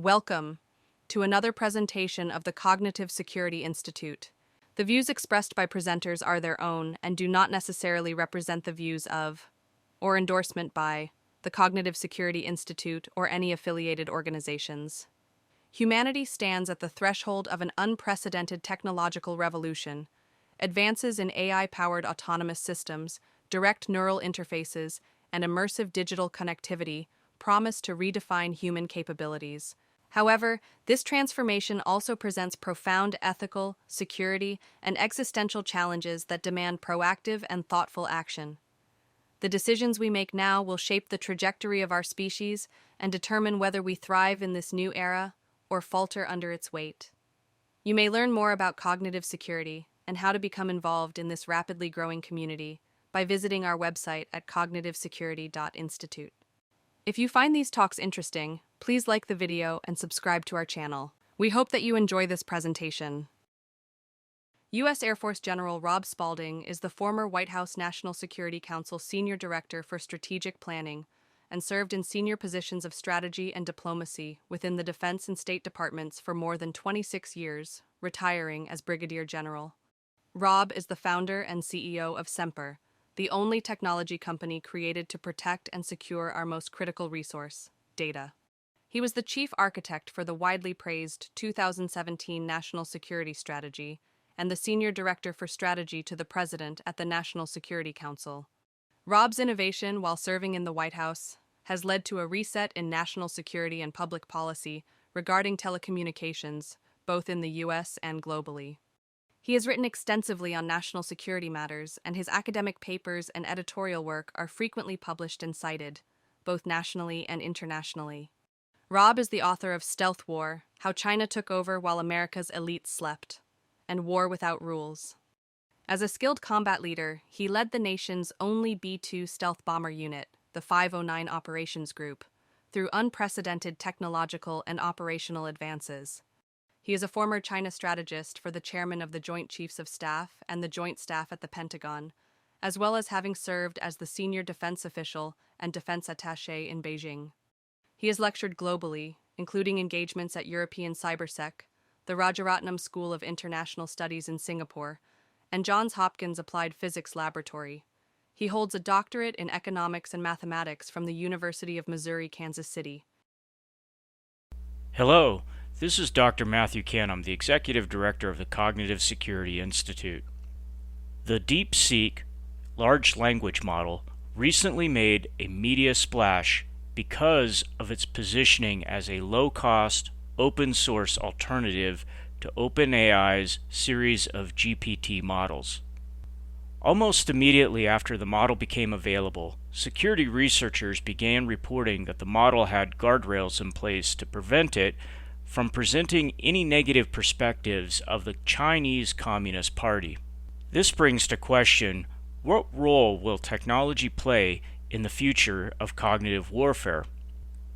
Welcome to another presentation of the Cognitive Security Institute. The views expressed by presenters are their own and do not necessarily represent the views of, or endorsement by, the Cognitive Security Institute or any affiliated organizations. Humanity stands at the threshold of an unprecedented technological revolution. Advances in AI-powered autonomous systems, direct neural interfaces, and immersive digital connectivity promise to redefine human capabilities. However, this transformation also presents profound ethical, security, and existential challenges that demand proactive and thoughtful action. The decisions we make now will shape the trajectory of our species and determine whether we thrive in this new era or falter under its weight. You may learn more about cognitive security and how to become involved in this rapidly growing community by visiting our website at cognitivesecurity.institute. If you find these talks interesting, please like the video and subscribe to our channel. We hope that you enjoy this presentation. U.S. Air Force General Rob Spalding is the former White House National Security Council Senior Director for Strategic Planning and served in senior positions of strategy and diplomacy within the Defense and State Departments for more than 26 years, retiring as Brigadier General. Rob is the founder and CEO of SEMPRE, the only technology company created to protect and secure our most critical resource, data. He was the chief architect for the widely praised 2017 National Security Strategy and the senior director for strategy to the President at the National Security Council. Rob's innovation while serving in the White House has led to a reset in national security and public policy regarding telecommunications, both in the U.S. and globally. He has written extensively on national security matters, and his academic papers and editorial work are frequently published and cited, both nationally and internationally. Rob is the author of Stealth War: How China Took Over While America's Elites Slept, and War Without Rules. As a skilled combat leader, he led the nation's only B-2 stealth bomber unit, the 509 Operations Group, through unprecedented technological and operational advances. He is a former China strategist for the chairman of the Joint Chiefs of Staff and the Joint Staff at the Pentagon, as well as having served as the senior defense official and defense attaché in Beijing. He has lectured globally, including engagements at European CyberSec, the Rajaratnam School of International Studies in Singapore, and Johns Hopkins Applied Physics Laboratory. He holds a doctorate in economics and mathematics from the University of Missouri, Kansas City. Hello, this is Dr. Matthew Canham, the Executive Director of the Cognitive Security Institute. The Deepseek large language model recently made a media splash because of its positioning as a low-cost, open-source alternative to OpenAI's series of GPT models. Almost immediately after the model became available, security researchers began reporting that the model had guardrails in place to prevent it from presenting any negative perspectives of the Chinese Communist Party. This brings to question, what role will technology play in the future of cognitive warfare?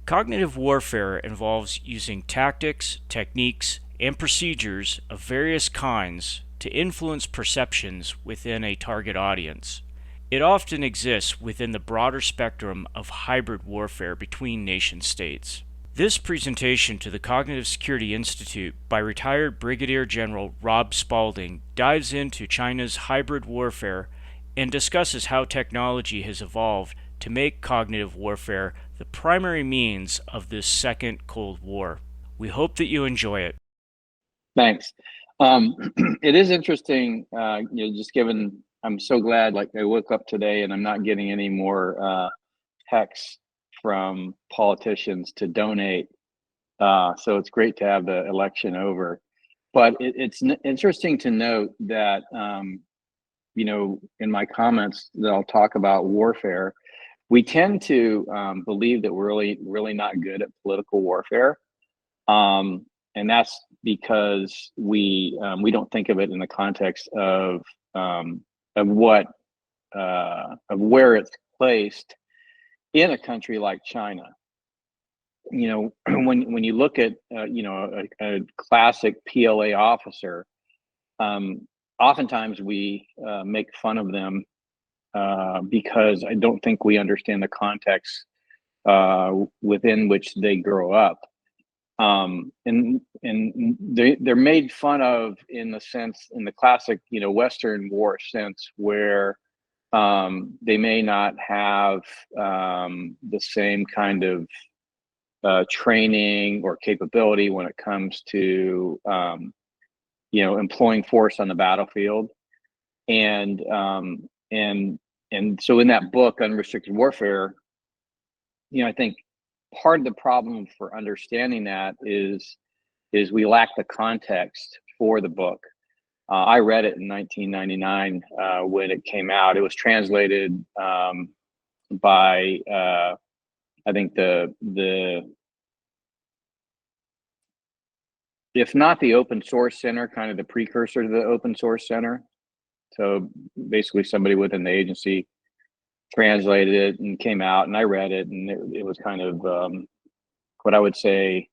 Cognitive warfare involves using tactics, techniques, and procedures of various kinds to influence perceptions within a target audience. It often exists within the broader spectrum of hybrid warfare between nation-states. This presentation to the Cognitive Security Institute by retired Brigadier General Rob Spalding dives into China's hybrid warfare and discusses how technology has evolved to make cognitive warfare the primary means of this second Cold War. We hope that you enjoy it. Thanks. It is interesting, just given, I'm so glad, like I woke up today and I'm not getting any more texts from politicians to donate. So it's great to have the election over. But it's interesting to note that, in my comments that I'll talk about warfare, we tend to believe that we're really not good at political warfare. And that's because we don't think of it in the context of where it's placed in a country like China. When you look at a classic PLA officer, oftentimes we make fun of them because I don't think we understand the context within which they grow up. they're made fun of in the classic, Western war sense, where they may not have the same kind of training or capability when it comes to employing force on the battlefield, and so in that book, Unrestricted Warfare, I think part of the problem for understanding that is we lack the context for the book. I read it in 1999 when it came out. It was translated by I think if not the Open Source Center, kind of the precursor to the Open Source Center. So basically somebody within the agency translated it and came out, and I read it, and it was kind of what I would say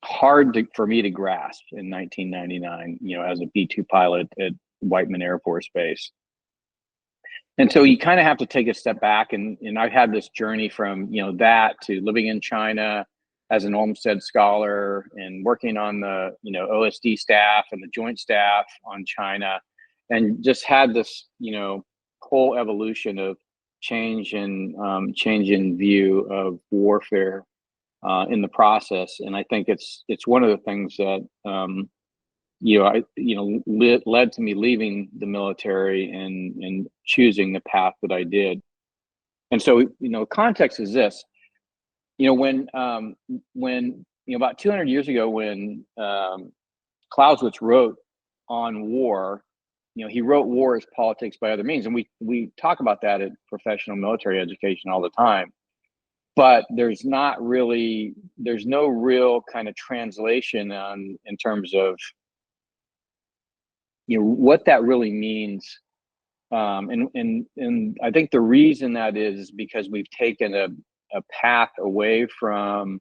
hard for me to grasp in 1999, as a B-2 pilot at Whiteman Air Force Base. And so you kind of have to take a step back, and I've had this journey from that to living in China as an Olmsted scholar and working on the OSD staff and the Joint Staff on China, and just had this whole evolution of change in view of warfare in the process. And I think it's one of the things that led to me leaving the military and choosing the path that I did. And so context is this. When about 200 years ago, when Clausewitz wrote on war, he wrote war as politics by other means, and we talk about that at professional military education all the time. But there's no real kind of translation in terms of what that really means. And I think the reason that is because we've taken a path away from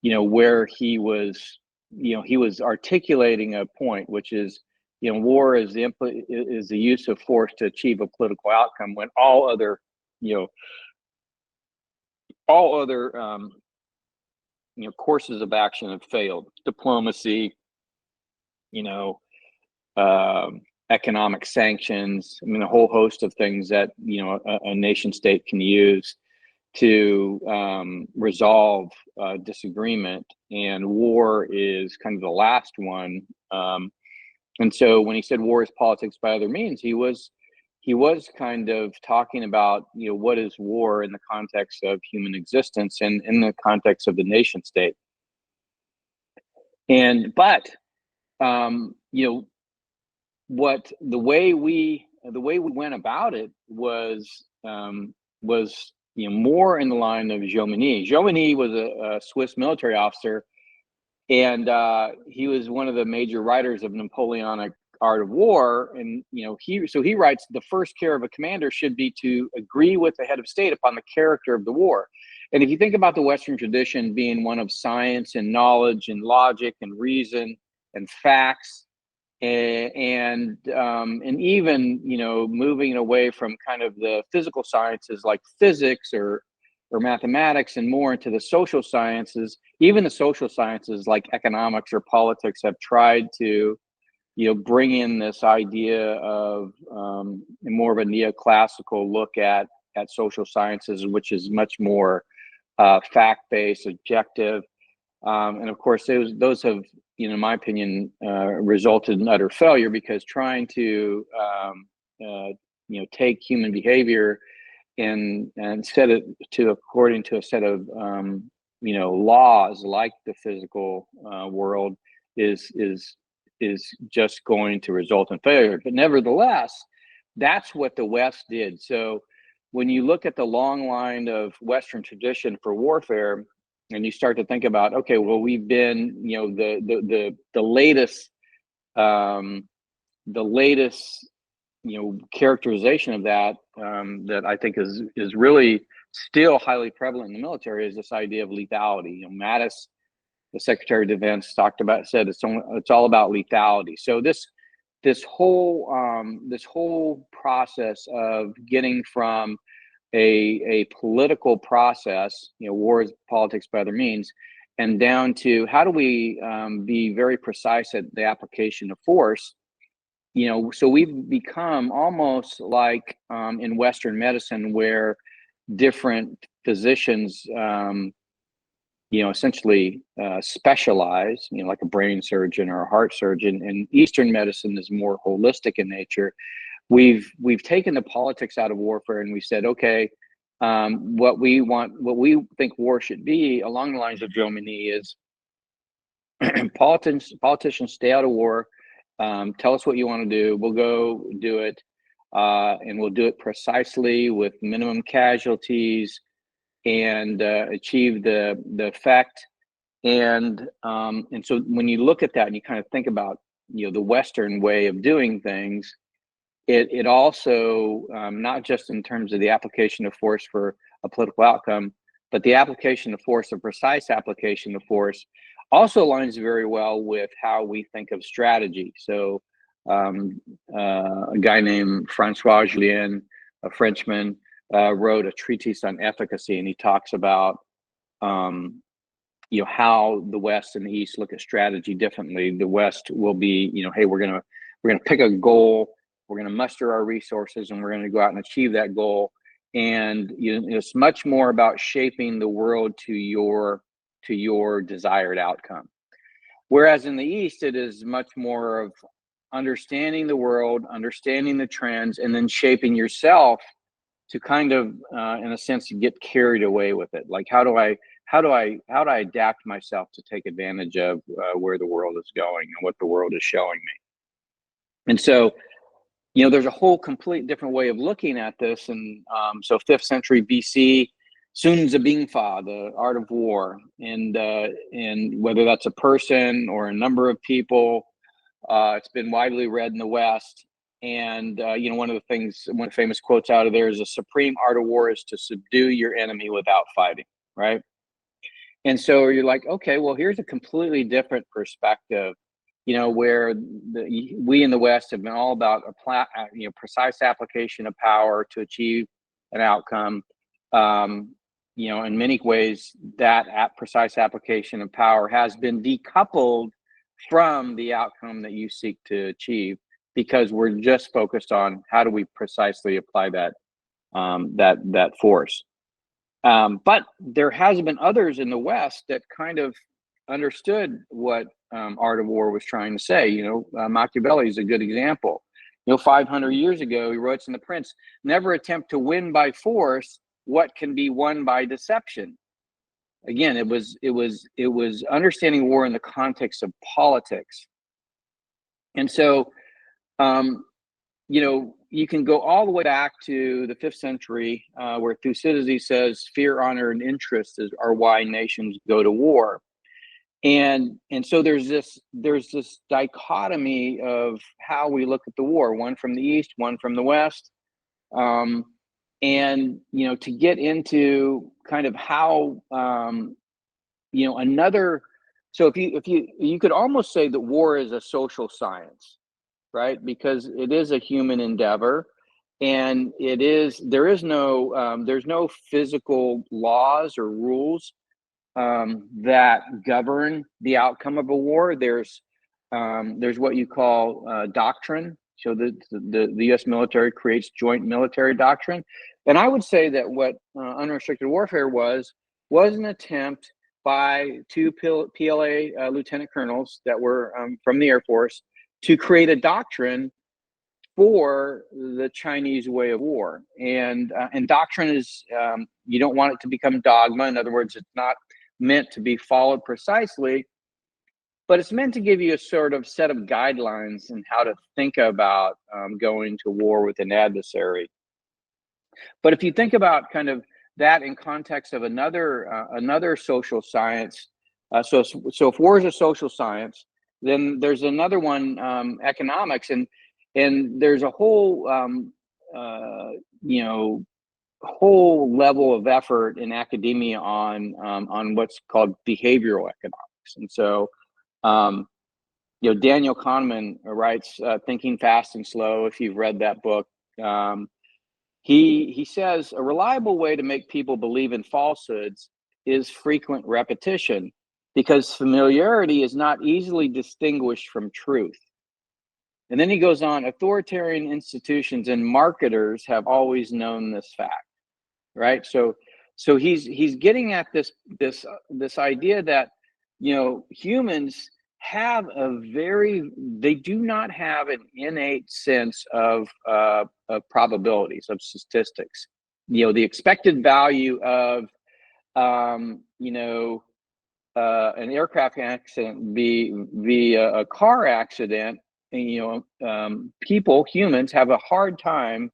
where he was articulating a point, which is war is the use of force to achieve a political outcome, when all other courses of action have failed. Diplomacy, economic sanctions, a whole host of things that a nation state can use to resolve disagreement, and war is kind of the last one. And so when he said war is politics by other means, he was kind of talking about what is war in the context of human existence and in the context of the nation state. But what the way we went about it was more in the line of Jomini. Jomini was a Swiss military officer, and he was one of the major writers of Napoleonic Art of War. And he writes, the first care of a commander should be to agree with the head of state upon the character of the war. And if you think about the Western tradition being one of science and knowledge and logic and reason and facts, and even moving away from kind of the physical sciences like physics or mathematics and more into the social sciences, even the social sciences like economics or politics have tried to bring in this idea of more of a neoclassical look at social sciences, which is much more fact-based, objective. And of course, those have, in my opinion, resulted in utter failure, because trying to, take human behavior and set it according to a set of, laws like the physical world is just going to result in failure. But nevertheless, that's what the West did. So when you look at the long line of Western tradition for warfare, and you start to think about, okay, well, we've been, the latest characterization of that that I think is really still highly prevalent in the military is this idea of lethality. Mattis, the Secretary of Defense, said it's all about lethality. So this whole process of getting from a political process, war is politics by other means, and down to how do we be very precise at the application of force. So we've become almost like in Western medicine, where different physicians, essentially specialize, like a brain surgeon or a heart surgeon. And Eastern medicine is more holistic in nature. We've taken the politics out of warfare, and we said, okay, what we think war should be, along the lines of Germany, is politicians stay out of war. Tell us what you want to do. We'll go do it, and we'll do it precisely with minimum casualties, and achieve the effect. And so when you look at that and you kind of think about the Western way of doing things, it also, not just in terms of the application of force for a political outcome, but the application of force, a precise application of force, also aligns very well with how we think of strategy. So a guy named Francois Julien, a Frenchman, wrote a treatise on efficacy, and he talks about how the West and the East look at strategy differently. The West will be, hey, we're gonna pick a goal, we're gonna muster our resources, and we're gonna go out and achieve that goal. And it's much more about shaping the world to your desired outcome. Whereas in the East, it is much more of understanding the world, understanding the trends, and then shaping yourself to kind of, in a sense, get carried away with it. Like, how do I adapt myself to take advantage of where the world is going and what the world is showing me? And so, there's a whole complete different way of looking at this. And so 5th century BC, Sun Tzu, The Art of War, and whether that's a person or a number of people, it's been widely read in the West. And one of the famous quotes out of there is, "The supreme art of war is to subdue your enemy without fighting," right? And so you're like, okay, well, here's a completely different perspective, where we in the West have been all about precise application of power to achieve an outcome. In many ways, that precise application of power has been decoupled from the outcome that you seek to achieve, because we're just focused on how do we precisely apply that force. But there has been others in the West that kind of understood what Art of War was trying to say. Machiavelli is a good example. 500 years ago, he wrote in The Prince, "Never attempt to win by force what can be won by deception." Again, it was understanding war in the context of politics. And so, you can go all the way back to the 5th century, where Thucydides says, "Fear, honor, and interest are why nations go to war." And so there's this dichotomy of how we look at the war, one from the East, one from the West. And to get into kind of how another, so if you could almost say that war is a social science, right? Because it is a human endeavor, and there's no physical laws or rules that govern the outcome of a war. There's what you call doctrine. So the U.S. military creates joint military doctrine, and I would say that what unrestricted warfare was an attempt by two PLA lieutenant colonels that were from the Air Force to create a doctrine for the Chinese way of war. And doctrine is, you don't want it to become dogma. In other words, it's not meant to be followed precisely, but it's meant to give you a sort of set of guidelines in how to think about going to war with an adversary. But if you think about kind of that in context of another social science, so if war is a social science, then there's another one, economics, and there's a whole whole level of effort in academia on what's called behavioral economics. And so Daniel Kahneman writes Thinking Fast and Slow, if you've read that book. He says a reliable way to make people believe in falsehoods is frequent repetition, because familiarity is not easily distinguished from truth. And then he goes on, authoritarian institutions and marketers have always known this fact, right? So he's getting at this idea that, you know, humans have they do not have an innate sense of probabilities, of statistics. You know, the expected value of, you know, an aircraft accident be a car accident, and, you know, humans have a hard time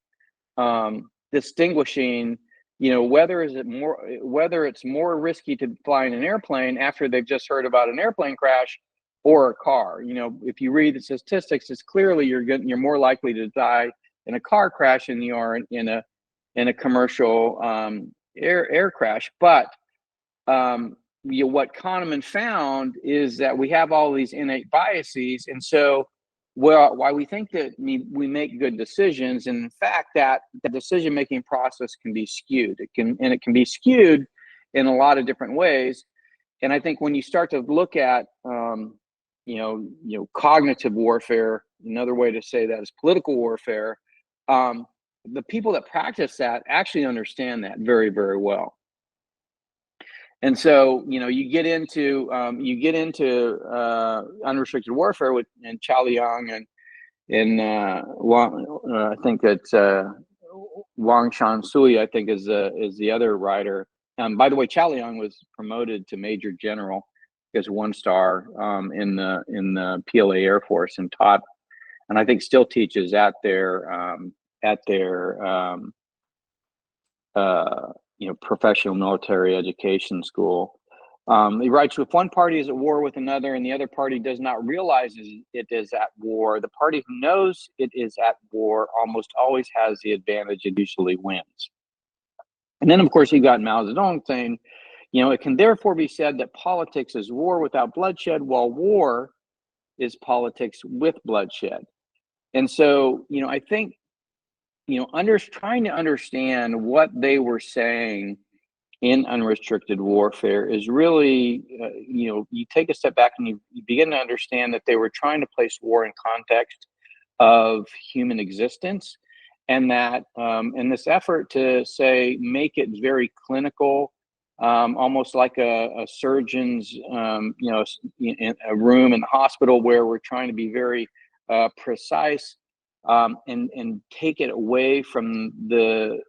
distinguishing, you know, whether it's more risky to fly in an airplane after they've just heard about an airplane crash or a car. You know, if you read the statistics, it's clearly you're more likely to die in a car crash than you are in a commercial air crash. But you know, what Kahneman found is that we have all these innate biases, and so why we think that we make good decisions, and in fact that the decision-making process can be skewed. It can be skewed in a lot of different ways. And I think when you start to look at you know, cognitive warfare, another way to say that is political warfare, the people that practice that actually understand that very, very well. And so, you know, you get into unrestricted warfare and Chaoyang and I think it's Wang Shansui, I think is the other writer. By the way, Chaoyang was promoted to Major General as 1-star in the PLA Air Force, and taught, and I think still teaches at their you know, professional military education school. He writes, if one party is at war with another and the other party does not realize it is at war, the party who knows it is at war almost always has the advantage and usually wins. And then, of course, you got Mao Zedong saying, you know, it can therefore be said that politics is war without bloodshed, while war is politics with bloodshed. And so, you know, I think, you know, trying to understand what they were saying in unrestricted warfare is really, you know, you take a step back and you begin to understand that they were trying to place war in context of human existence, and that in this effort to say, make it very clinical, almost like a surgeon's, you know, in a room in the hospital where we're trying to be very precise. And take it away from with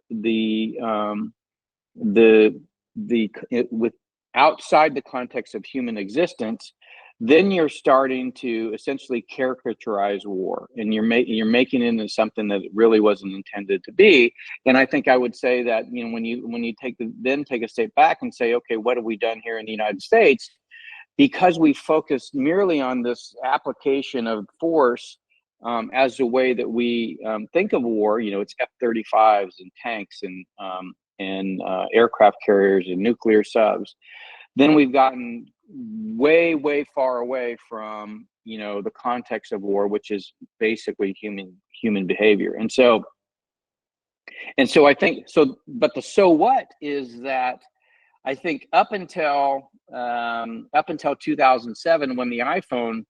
outside the context of human existence, then you're starting to essentially caricaturize war, and you're making it into something that it really wasn't intended to be. And I think I would say that, you know, when you take a step back and say, okay, what have we done here in the United States? Because we focused merely on this application of force as the way that we think of war. You know, it's F-35s and tanks and aircraft carriers and nuclear subs. Then we've gotten way, way far away from, you know, the context of war, which is basically human behavior. And so I think so. But the so what is that I think up until 2007, when the iPhone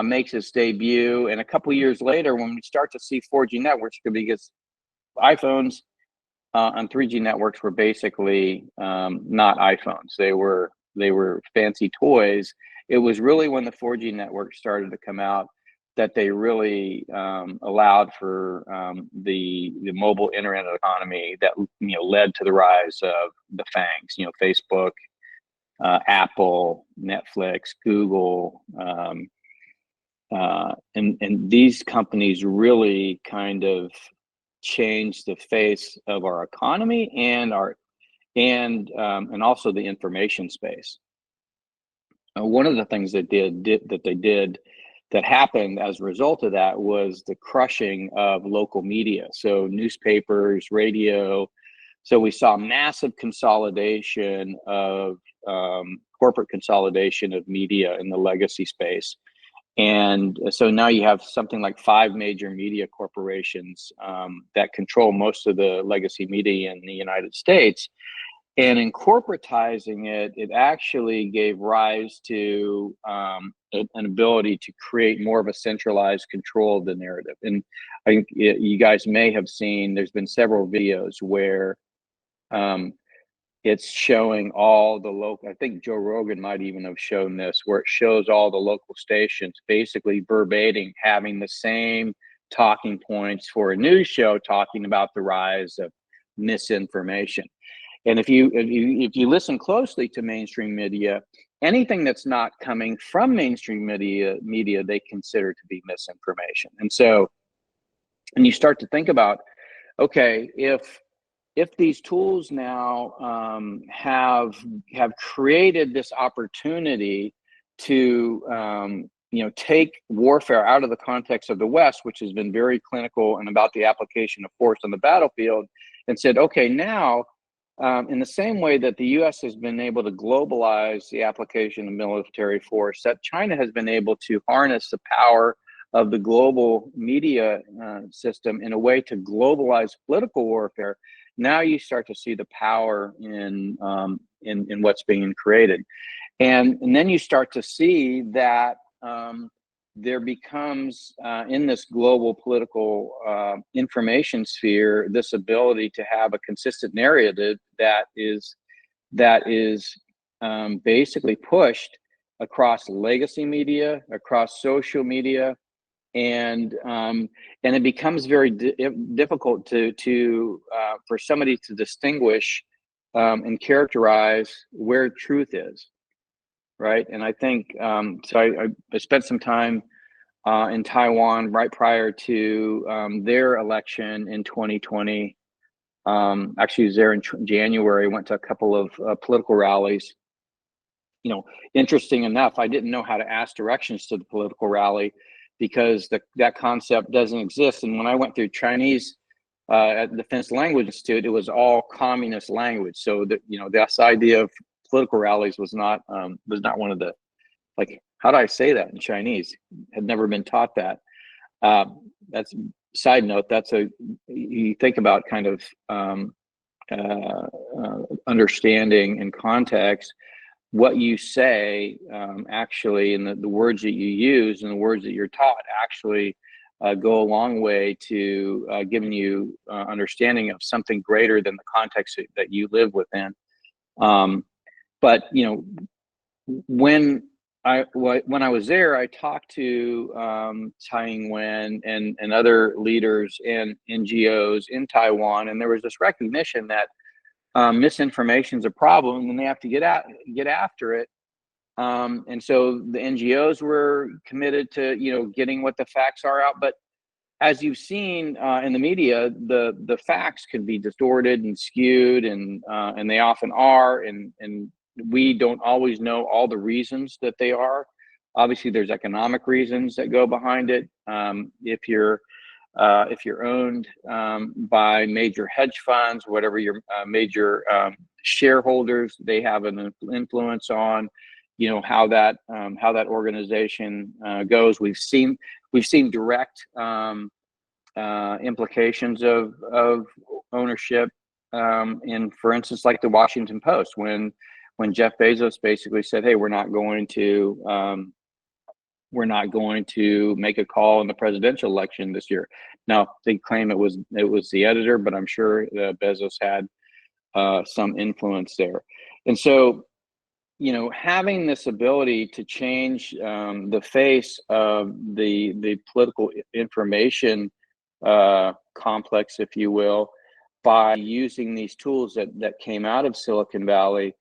makes its debut, and a couple years later when we start to see 4G networks, because iPhones on 3G networks were basically not iPhones. They were fancy toys. It was really when the 4G network started to come out that they really allowed for the mobile internet economy that, you know, led to the rise of the FANGs. You know, Facebook, Apple, Netflix, Google, and these companies really kind of changed the face of our economy and also the information space. One of the things that happened as a result of that was the crushing of local media, so newspapers, radio. So we saw massive consolidation of corporate consolidation of media in the legacy space. And so now you have something like 5 major media corporations that control most of the legacy media in the United States. And in corporatizing it, it actually gave rise to an ability to create more of a centralized control of the narrative. And I think you guys may have seen, there's been several videos where it's showing all the local, I think Joe Rogan might even have shown this, where it shows all the local stations basically verbatim having the same talking points for a news show talking about the rise of misinformation. And if you listen closely to mainstream media, anything that's not coming from mainstream media they consider to be misinformation. And so, and you start to think about, okay, if these tools now have created this opportunity to take warfare out of the context of the West, which has been very clinical and about the application of force on the battlefield, and said, okay, now in the same way that the U.S. has been able to globalize the application of military force, that China has been able to harness the power of the global media system in a way to globalize political warfare. Now you start to see the power in what's being created, and then you start to see that there becomes in this global political information sphere this ability to have a consistent narrative that is basically pushed across legacy media, across social media, and it becomes very difficult to for somebody to distinguish and characterize where truth is, right? And I think so. I spent some time in Taiwan right prior to their election in 2020. Actually, I was there in January. Went to a couple of political rallies. Interesting enough, I didn't know how to ask directions to the political rally because that concept doesn't exist. And when I went through Chinese at the Defense Language Institute, it was all communist language. So this idea of political rallies was not one of the, like, how do I say that in Chinese? Had never been taught that. That's side note. You think about kind of understanding in context. What you say actually, and the words that you use and the words that you're taught actually go a long way to giving you understanding of something greater than the context that you live within. But when I was there, I talked to Tsai Ing-wen and other leaders and NGOs in Taiwan, and there was this recognition that misinformation is a problem, and they have to get after it. And so the NGOs were committed to getting what the facts are out. But as you've seen in the media, the facts can be distorted and skewed, and they often are, and we don't always know all the reasons that they are. Obviously, there's economic reasons that go behind it. If you're owned by major hedge funds, whatever your major shareholders, they have an influence on, how that organization goes. We've seen direct implications of ownership in, for instance, like the Washington Post, when Jeff Bezos basically said, "Hey, we're not going to make a call in the presidential election this year." Now they claim it was the editor, but I'm sure Bezos had some influence there. And so, having this ability to change the face of the political information complex, if you will, by using these tools that came out of Silicon Valley,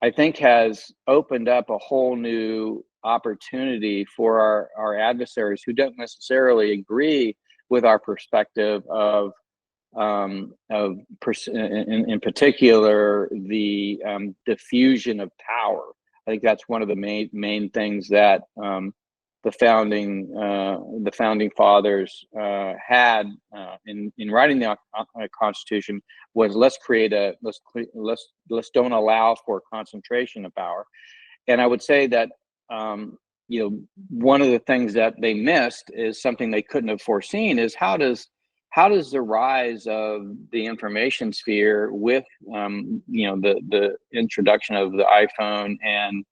I think has opened up a whole new opportunity for our adversaries who don't necessarily agree with our perspective of in particular the diffusion of power. I think that's one of the main things that the founding fathers had in writing the Constitution was let's don't allow for concentration of power. And I would say that one of the things that they missed is something they couldn't have foreseen is how does how does the rise of the information sphere with the introduction of the iPhone and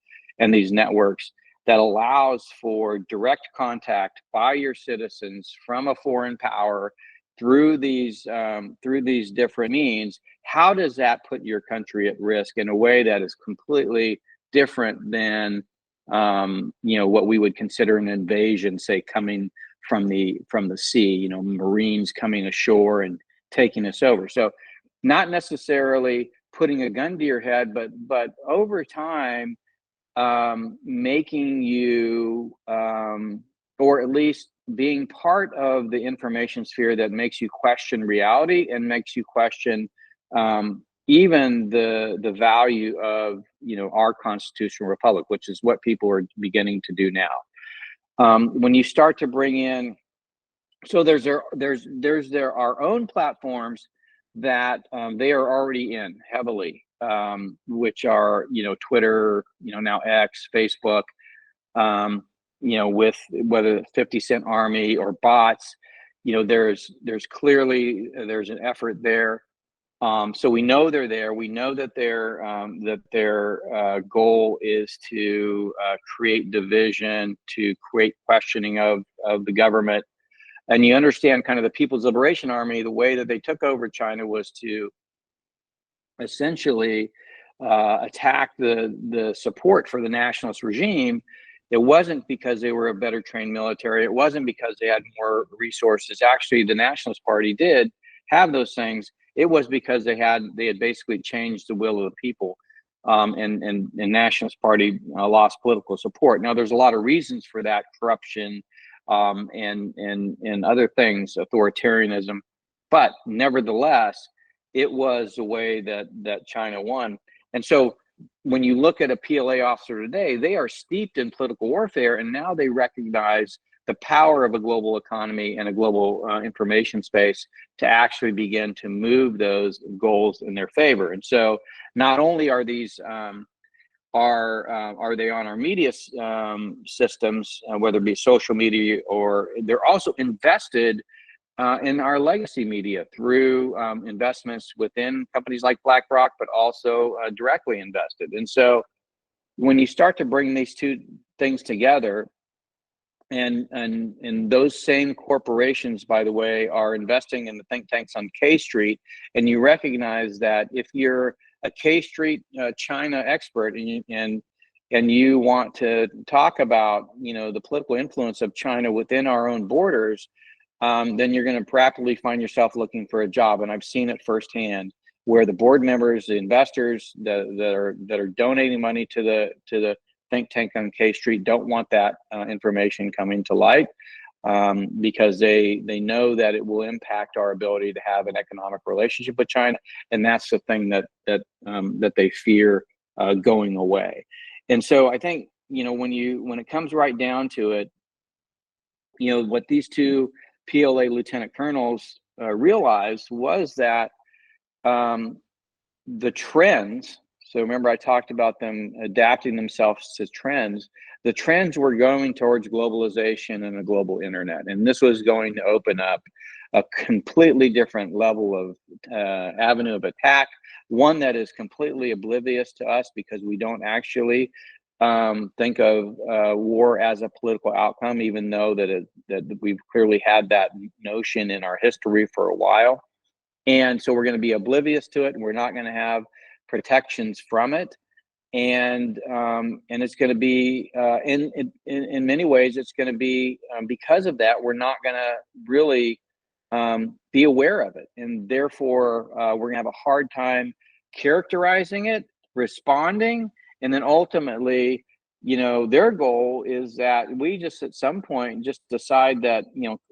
these networks that allows for direct contact by your citizens from a foreign power through these different means, how does that put your country at risk in a way that is completely different than what we would consider an invasion, say coming from the sea, Marines coming ashore and taking us over. So not necessarily putting a gun to your head, but over time, making you, or at least being part of the information sphere that makes you question reality and makes you question even the value of our constitutional republic, which is what people are beginning to do now. When you start to bring in, so there's our own platforms that they are already in heavily, which are Twitter, now X, Facebook, with whether 50 Cent Army or bots, there's clearly there's an effort there. So we know they're there. We know that their goal is to create division, to create questioning of the government. And you understand kind of the People's Liberation Army, the way that they took over China was to essentially attack the support for the nationalist regime. It wasn't because they were a better trained military. It wasn't because they had more resources. Actually, the Nationalist Party did have those things. It was because they had basically changed the will of the people, and Nationalist Party lost political support. Now, there's a lot of reasons for that: corruption, and other things, authoritarianism. But nevertheless, it was the way that China won. And so, when you look at a PLA officer today, they are steeped in political warfare, and now they recognize the power of a global economy and a global information space to actually begin to move those goals in their favor. And so, not only are these are they on our media systems, whether it be social media, or they're also invested in our legacy media through investments within companies like BlackRock, but also directly invested. And so when you start to bring these two things together, and those same corporations, by the way, are investing in the think tanks on K Street, and you recognize that if you're a K Street China expert and you want to talk about the political influence of China within our own borders, then you're going to rapidly find yourself looking for a job. And I've seen it firsthand, where the board members, the investors that are donating money to the think tank on K Street don't want that information coming to light, because they know that it will impact our ability to have an economic relationship with China, and that's the thing that they fear going away. And so I think when it comes right down to it, what these two PLA lieutenant colonels realized was that the trends. So remember, I talked about them adapting themselves to trends. The trends were going towards globalization and a global internet. And this was going to open up a completely different level of avenue of attack, one that is completely oblivious to us because we don't actually think of war as a political outcome, even though that we've clearly had that notion in our history for a while. And so we're going to be oblivious to it, and we're not going to have protections from it, and it's going to be in many ways it's going to be because of that we're not going to really be aware of it, and therefore we're going to have a hard time characterizing it, responding, and then ultimately their goal is that we just at some point just decide that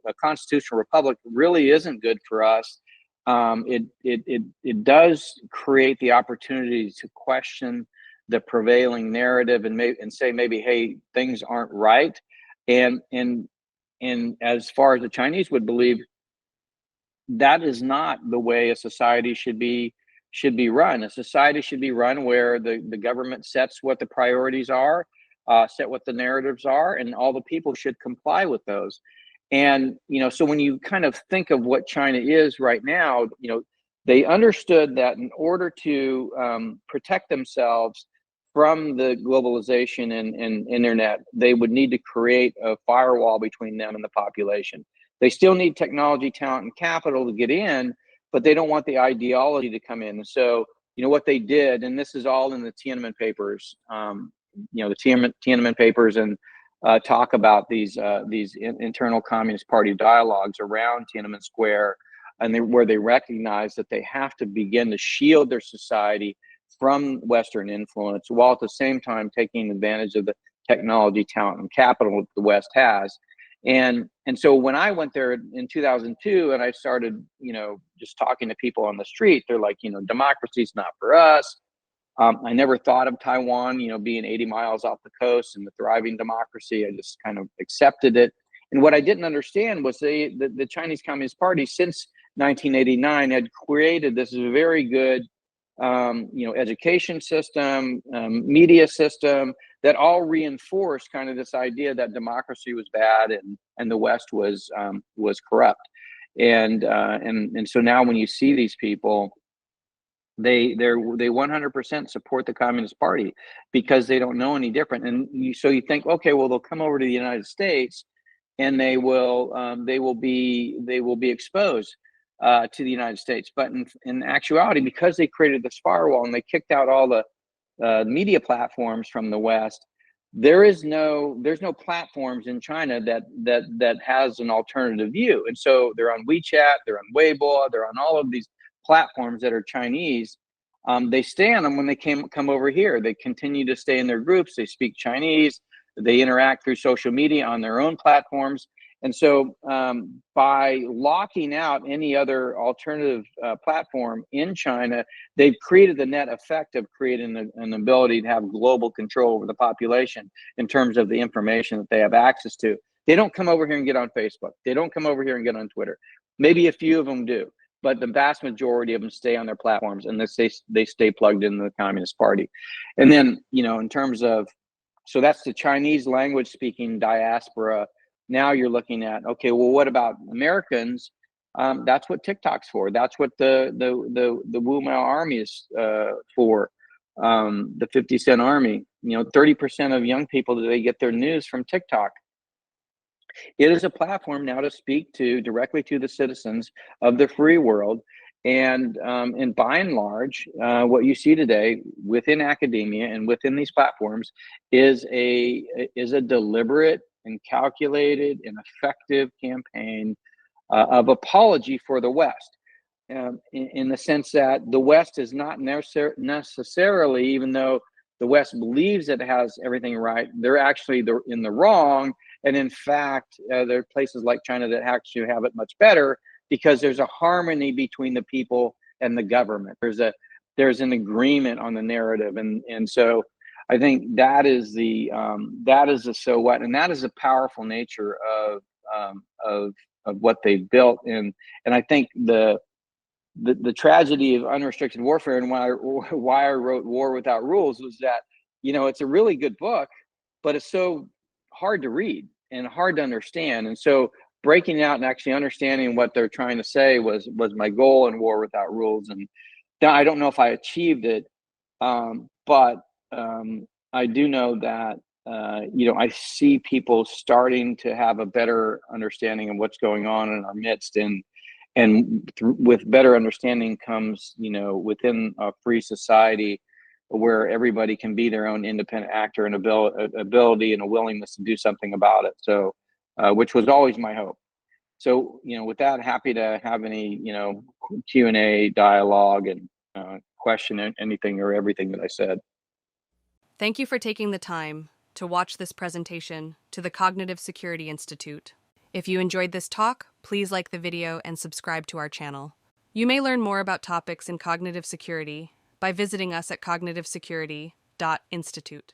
a constitutional republic really isn't good for us. It does create the opportunity to question the prevailing narrative and say maybe, hey, things aren't right, and as far as the Chinese would believe, that is not the way a society should be run. A society should be run where the government sets what the priorities are, set what the narratives are, and all the people should comply with those. And, so when you kind of think of what China is right now, they understood that in order to protect themselves from the globalization and internet, they would need to create a firewall between them and the population. They still need technology, talent, and capital to get in, but they don't want the ideology to come in. And so, what they did, and this is all in the Tiananmen papers, the Tiananmen papers, and talk about these internal Communist Party dialogues around Tiananmen Square, and where they recognize that they have to begin to shield their society from Western influence, while at the same time taking advantage of the technology, talent, and capital that the West has. And so when I went there in 2002, and I started, just talking to people on the street, they're like, democracy's not for us. I never thought of Taiwan, being 80 miles off the coast and the thriving democracy. I just kind of accepted it. And what I didn't understand was the Chinese Communist Party, since 1989, had created this very good, education system, media system, that all reinforced kind of this idea that democracy was bad and the West was corrupt. And so now when you see these people, they 100% support the Communist Party because they don't know any different. And so you think, okay, well, they'll come over to the United States and they will be exposed to the United States. But in actuality, because they created this firewall and they kicked out all the media platforms from the West, there's no platforms in China that has an alternative view. And so they're on WeChat, they're on Weibo, they're on all of these platforms that are Chinese. They stay on them when they come over here. They continue to stay in their groups. They speak Chinese. They interact through social media on their own platforms. And so by locking out any other alternative platform in China, they've created the net effect of creating an ability to have global control over the population in terms of the information that they have access to. They don't come over here and get on Facebook. They don't come over here and get on Twitter. Maybe a few of them do, but the vast majority of them stay on their platforms, and they stay plugged into the Communist Party. And then, in terms of, so that's the Chinese language speaking diaspora. Now you're looking at, okay, well, what about Americans? That's what TikTok's for. That's what the Wu Mao Army is for. The 50 Cent Army. 30% of young people today get their news from TikTok. It is a platform now to speak directly to the citizens of the free world. And by and large, what you see today within academia and within these platforms is a deliberate and calculated and effective campaign of apology for the West, in the sense that the West is not necessarily, even though the West believes it has everything right, they're in the wrong. And in fact, there are places like China that actually have it much better, because there's a harmony between the people and the government. There's an agreement on the narrative, and so I think that is the so what, and that is the powerful nature of what they've built. And I think the tragedy of unrestricted warfare, and why I wrote War Without Rules, was that it's a really good book, but it's so hard to read and hard to understand. And so breaking out and actually understanding what they're trying to say was my goal in War Without Rules. And now I don't know if I achieved it, but I do know that I see people starting to have a better understanding of what's going on in our midst, and with better understanding comes within a free society where everybody can be their own independent actor, and ability and a willingness to do something about it. So, which was always my hope. So, with that, happy to have any, Q&A dialogue and question anything or everything that I said. Thank you for taking the time to watch this presentation to the Cognitive Security Institute. If you enjoyed this talk, please like the video and subscribe to our channel. You may learn more about topics in cognitive security by visiting us at cognitivesecurity.institute.